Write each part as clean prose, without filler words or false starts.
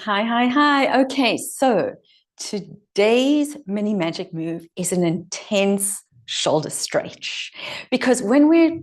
Hi, hi, hi. Okay, so today's mini magic move is an intense shoulder stretch because when we're,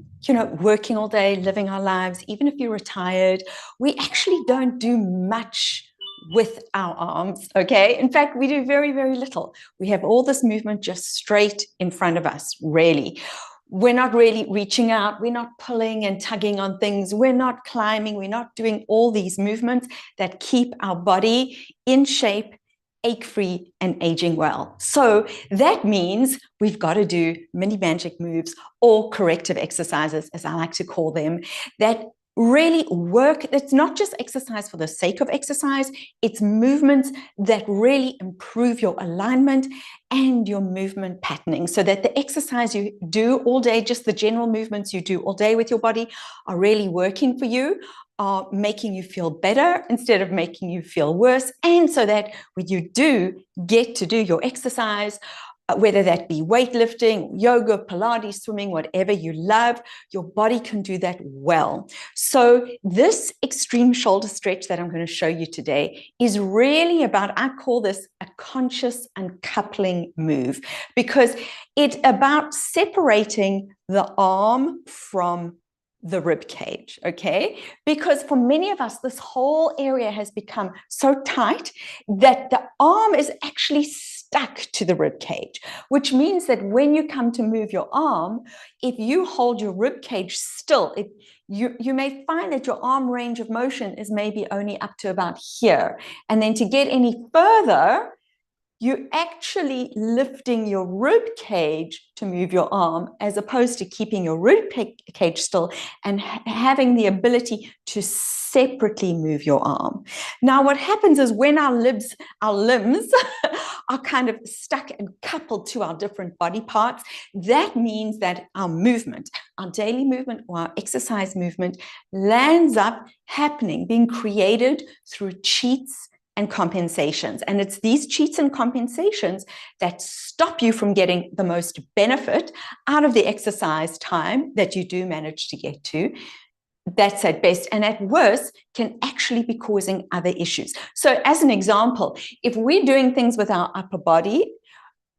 working all day, living our lives, even if you're retired, we actually don't do much with our arms, okay? In fact, we do very, very little. We have all this movement just straight in front of us, really. We're not really reaching out. We're not pulling and tugging on things. We're not climbing. We're not doing all these movements that keep our body in shape, ache free, and aging well. So that means we've got to do mini magic moves or corrective exercises, as I like to call them, that really work. It's not just exercise for the sake of exercise, it's movements that really improve your alignment and your movement patterning so that the exercise you do all day, just the general movements you do all day with your body, are really working for you, are making you feel better instead of making you feel worse. And so that when you do get to do your exercise, whether that be weightlifting, yoga, Pilates, swimming, whatever you love, your body can do that well. So this extreme shoulder stretch that I'm going to show you today is really about, I call this a conscious uncoupling move, because it's about separating the arm from the rib cage, okay? Because for many of us, this whole area has become so tight that the arm is actually stuck to the rib cage, which means that when you come to move your arm, if you hold your rib cage still, you may find that your arm range of motion is maybe only up to about here. And then to get any further, you're actually lifting your rib cage to move your arm, as opposed to keeping your rib cage still and having the ability to separately move your arm. Now, what happens is when our limbs are kind of stuck and coupled to our different body parts, that means that our movement, our daily movement or our exercise movement, lands up happening, being created through cheats and compensations. And it's these cheats and compensations that stop you from getting the most benefit out of the exercise time that you do manage to get to. That's at best, and at worst can actually be causing other issues. So as an example, if we're doing things with our upper body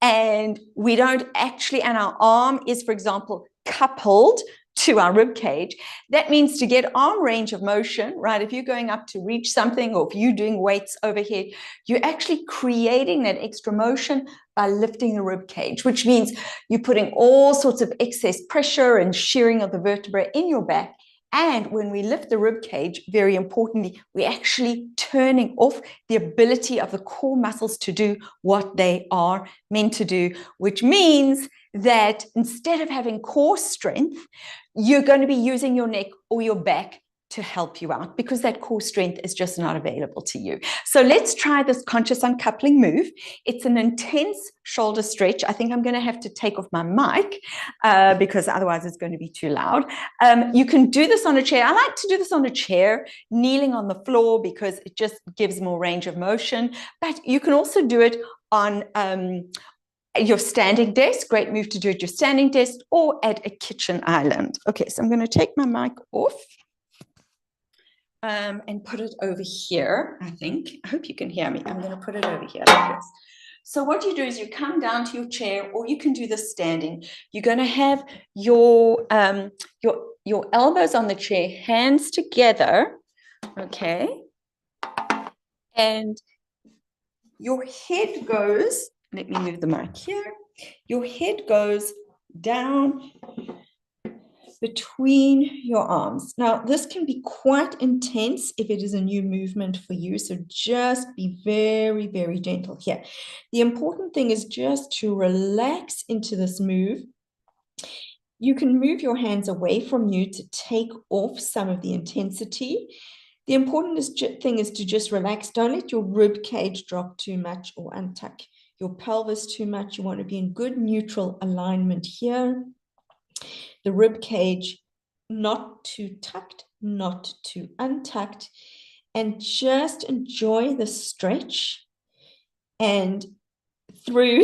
and we don't actually, and our arm is, for example, coupled to our rib cage, that means to get arm range of motion, right? If you're going up to reach something, or if you're doing weights overhead, you're actually creating that extra motion by lifting the rib cage, which means you're putting all sorts of excess pressure and shearing of the vertebrae in your back. And when we lift the rib cage, very importantly, we're actually turning off the ability of the core muscles to do what they are meant to do, which means that instead of having core strength, you're going to be using your neck or your back to help you out, because that core strength is just not available to you. So let's try this conscious uncoupling move. It's an intense shoulder stretch. I think I'm going to have to take off my mic because otherwise it's going to be too loud. You can do this on a chair. I like to do this on a chair, kneeling on the floor, because it just gives more range of motion. But you can also do it on your standing desk. Great move to do at your standing desk or at a kitchen island. Okay, so I'm going to take my mic off and put it over here, I think. I hope you can hear me. I'm going to put it over here like this. So what you do is you come down to your chair, or you can do this standing. You're going to have your elbows on the chair, hands together, okay? And your head goes, let me move the mic here. Your head goes down between your arms. Now, this can be quite intense if it is a new movement for you, so just be very, very gentle here. The important thing is just to relax into this move. You can move your hands away from you to take off some of the intensity. The important thing is to just relax. Don't let your rib cage drop too much or untuck your pelvis too much. You want to be in good neutral alignment here. The rib cage not too tucked, not too untucked, and just enjoy the stretch. And through,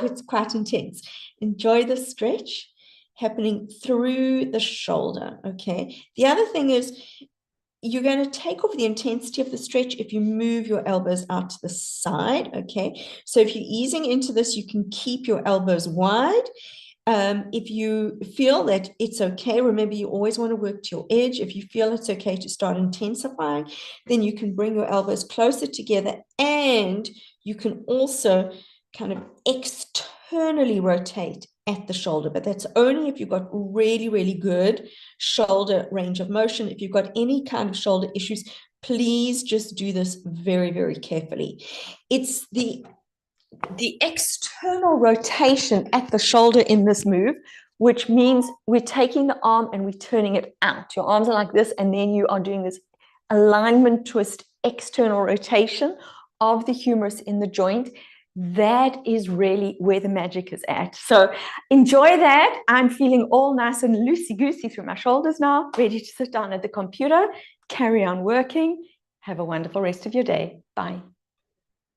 it's quite intense. Enjoy the stretch happening through the shoulder, okay? The other thing is, you're going to take off the intensity of the stretch if you move your elbows out to the side, okay? So if you're easing into this, you can keep your elbows wide. If you feel that it's okay, remember you always want to work to your edge. If you feel it's okay to start intensifying, then you can bring your elbows closer together, and you can also kind of externally rotate at the shoulder, but that's only if you've got really, really good shoulder range of motion. If you've got any kind of shoulder issues, please just do this very, very carefully. It's the external rotation at the shoulder in this move, which means we're taking the arm and we're turning it out. Your arms are like this, and then you are doing this alignment twist, external rotation of the humerus in the joint. That is really where the magic is at. So enjoy that. I'm feeling all nice and loosey-goosey through my shoulders now, ready to sit down at the computer, carry on working. Have a wonderful rest of your day. Bye.